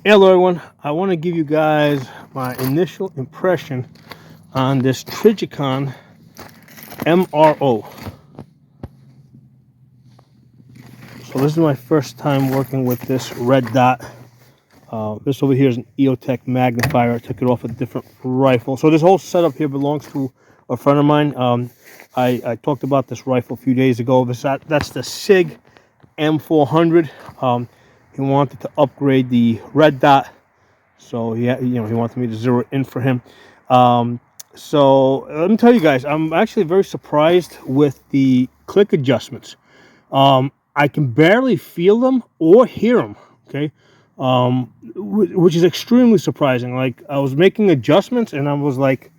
Hello everyone, I want to give you guys my initial impression on this Trijicon MRO. So this is my first time working with this red dot. This over here is an EOTech magnifier. I took it off a different rifle. So this whole setup here belongs to a friend of mine. I talked about this rifle a few days ago. That's the SIG M400. He wanted to upgrade the red dot. So he wanted me to zero it in for him. So let me tell you guys, I'm actually very surprised with the click adjustments. I can barely feel them or hear them. Okay, which is extremely surprising. Like I was making adjustments and I was like,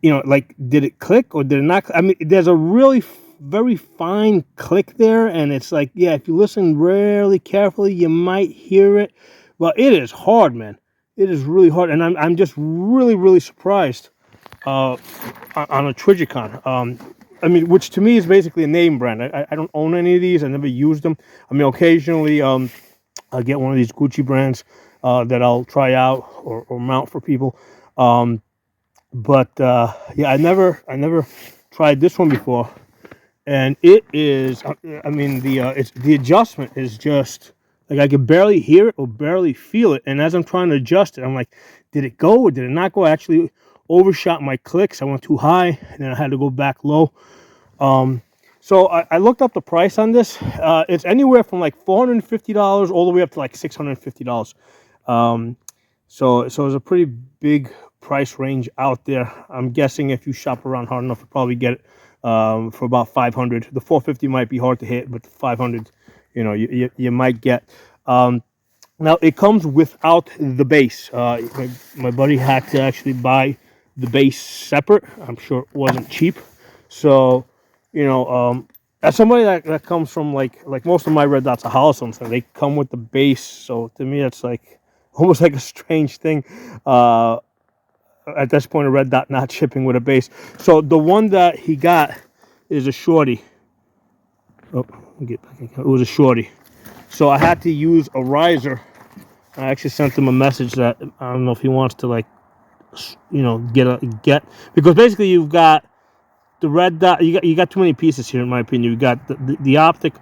like did it click or did it not? I mean, there's a really very fine click there, and it's like, yeah, if you listen really carefully, you might hear it. Well, it is hard, man. It is really hard, and I'm just really surprised on a Trijicon. I mean, which to me is basically a name brand. I don't own any of these. I never used them. I mean, occasionally I'll get one of these Gucci brands that I'll try out or mount for people. But yeah, I never tried this one before, and it is. I mean, the adjustment is just like I could barely hear it or barely feel it. And as I'm trying to adjust it, I'm like, did it go or did it not go? I actually overshot my clicks. I went too high, and then I had to go back low. So I looked up the price on this. It's anywhere from like $450 all the way up to like $650. So it's a pretty big price range out there. I'm guessing if you shop around hard enough, you'll probably get it for about $500. The $450 might be hard to hit, but the $500, you might get. Now it comes without the base. My buddy had to actually buy the base separate. I'm sure it wasn't cheap. So, as somebody that comes from like most of my red dots are Hollisons, and they come with the base. So to me, it's like almost like a strange thing. At this point, a red dot not shipping with a base. So the one that he got is a shorty. Oh, it was a shorty. So I had to use a riser. I actually sent him a message that I don't know if he wants to get because basically you've got the red dot. You got too many pieces here in my opinion. You got the optic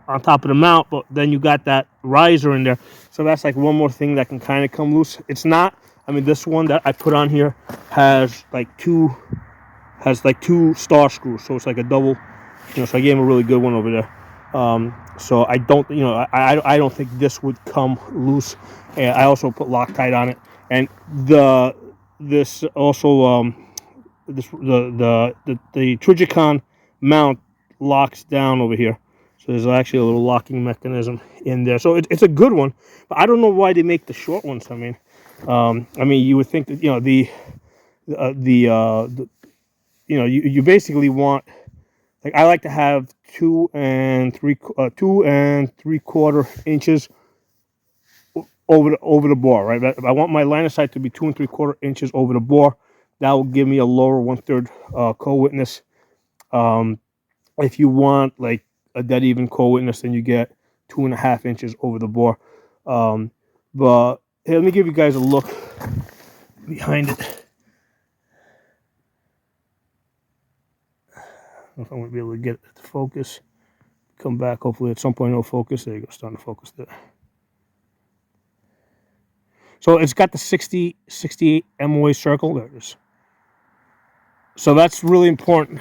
on top of the mount, but then you got that riser in there. So that's like one more thing that can kind of come loose. It's not. I mean, this one that I put on here has like two star screws, so it's like a double. So I gave him a really good one over there. So I don't, I don't think this would come loose. And I also put Loctite on it, and the Trijicon mount locks down over here. So there's actually a little locking mechanism in there. So it's a good one, but I don't know why they make the short ones. I mean, you would think that you basically want, like, I like to have 2 3/4 inches over the bore, right? I want my line of sight to be 2 3/4 inches over the bore. That will give me a lower 1/3 co-witness. If you want like a dead even co-witness, then you get 2.5 inches over the bore. But hey, let me give you guys a look behind it. I don't know if I'm going to be able to get it to focus. Come back, hopefully at some point it'll focus. There you go, starting to focus there. So it's got the 68 MOA circle. There it is. So that's really important.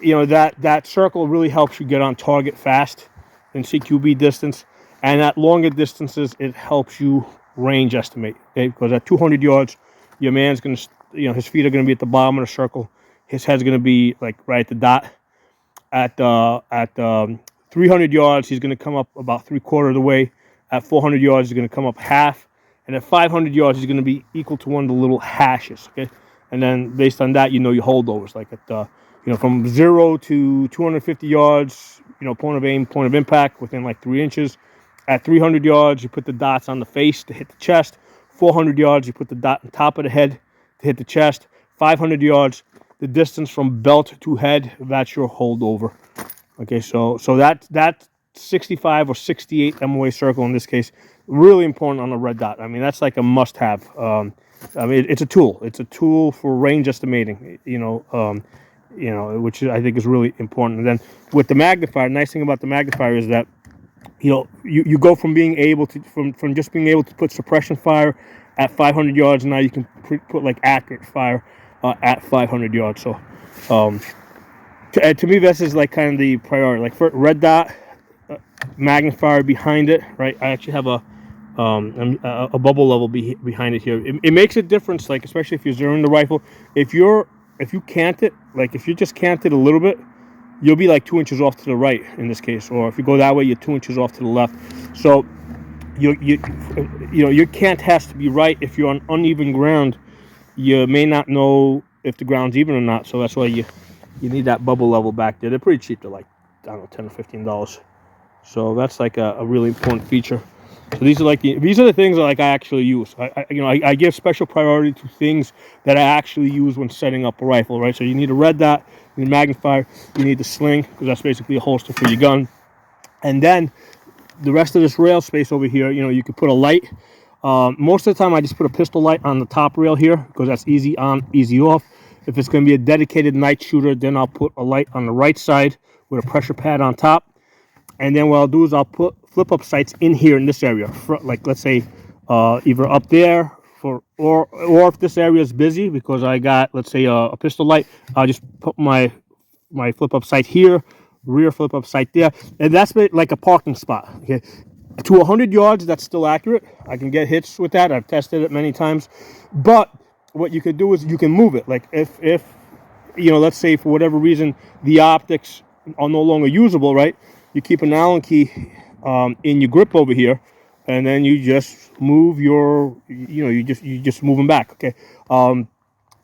That circle really helps you get on target fast in CQB distance, and at longer distances it helps you range estimate. Okay, because at 200 yards, your man's gonna, his feet are gonna be at the bottom of the circle, his head's gonna be like right at the dot. At 300 yards, he's gonna come up about 3/4 of the way. At 400 yards, he's gonna come up half, and at 500 yards, he's gonna be equal to one of the little hashes. Okay, and then based on that, your holdovers, like at from 0 to 250 yards, point of aim, point of impact within like 3 inches. At 300 yards, you put the dots on the face to hit the chest. 400 yards, you put the dot on top of the head to hit the chest. 500 yards, the distance from belt to head, that's your holdover. Okay, so that 65 or 68 MOA circle in this case. Really important on the red dot. I mean, that's like a must-have. I mean, it's a tool. It's a tool for range estimating. Which I think is really important. And then with the magnifier, nice thing about the magnifier is that you go from being able to from just being able to put suppression fire at 500 yards, and now you can put like accurate fire at 500 yards. So to me, this is like kind of the priority. Like for red dot, magnifier behind it, right? I actually have a bubble level behind it here. It makes a difference, like especially if you're zeroing the rifle. If you cant it, like if you just cant it a little bit, you'll be like 2 inches off to the right in this case, or if you go that way, you're 2 inches off to the left. So your cant has to be right. If you're on uneven ground, you may not know if the ground's even or not. So that's why you need that bubble level back there. They're pretty cheap. They're like, I don't know, $10 or $15. So that's like a really important feature. So these are the things that like I actually use. I give special priority to things that I actually use when setting up a rifle, right? So you need a red dot, you need a magnifier, you need the sling, because that's basically a holster for your gun. And then the rest of this rail space over here, you could put a light. Most of the time I just put a pistol light on the top rail here, because that's easy on, easy off. If it's going to be a dedicated night shooter, then I'll put a light on the right side with a pressure pad on top. And then what I'll do is I'll put flip-up sights in here in this area, like let's say either up there or if this area is busy because I got, let's say, a pistol light, I'll just put my flip-up sight here, rear flip-up sight there, and that's like a parking spot. Okay, to 100 yards, that's still accurate. I can get hits with that. I've tested it many times. But what you could do is you can move it. Like if let's say for whatever reason the optics are no longer usable, right? You keep an Allen key in your grip over here, and then you just move you just move them back, okay?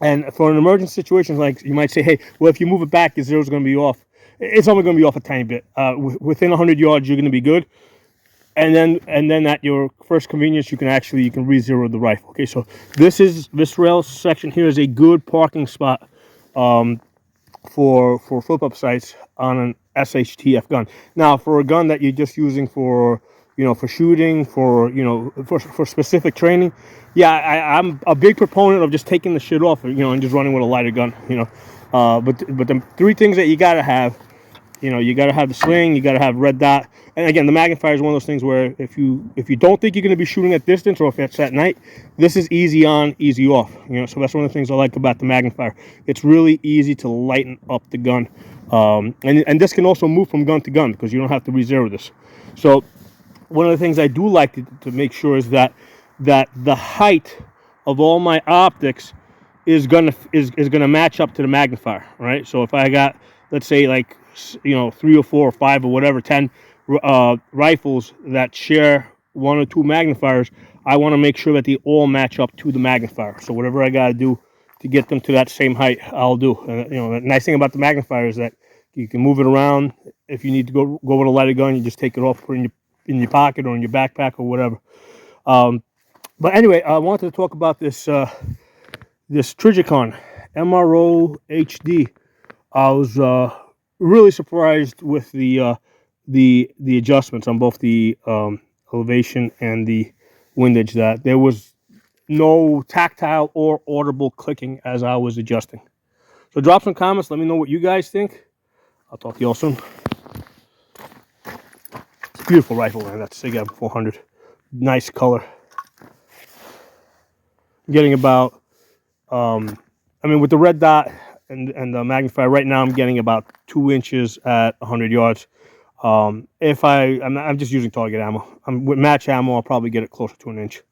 And for an emergency situation, like you might say, hey, well, if you move it back, your zero's going to be off. It's only going to be off a tiny bit. Within 100 yards, you're going to be good. And then at your first convenience, you can re-zero the rifle. Okay, so this rail section here is a good parking spot for flip-up sights on an SHTF gun. Now, for a gun that you're just using for shooting, for specific training, yeah, I'm a big proponent of just taking the shit off, and just running with a lighter gun, but the three things that you gotta have, you gotta have the sling, you gotta have red dot, and again, the magnifier is one of those things where if you don't think you're going to be shooting at distance, or if it's at night, this is easy on, easy off. So that's one of the things I like about the magnifier. It's really easy to lighten up the gun, and this can also move from gun to gun because you don't have to re-zero this. So one of the things I do like to make sure is that the height of all my optics is gonna match up to the magnifier, right? So if I got, let's say, like 3 or 4 or 5 or whatever, 10 rifles that share 1 or 2 magnifiers, I want to make sure that they all match up to the magnifier. So whatever I got to do to get them to that same height, I'll do. The nice thing about the magnifier is that you can move it around. If you need to go with a lighter gun, you just take it off, put it in your pocket or in your backpack or whatever. But anyway, I wanted to talk about this Trijicon MRO HD. I was really surprised with the adjustments on both the elevation and the windage, that there was no tactile or audible clicking as I was adjusting. So drop some comments, let me know what you guys think. I'll talk to you all soon. It's a beautiful rifle, man. That's SIG M400. Nice color. I'm getting about with the red dot and the magnifier right now, I'm getting about 2 inches at 100 yards. I'm just using target ammo. With match ammo, I'll probably get it closer to 1 inch.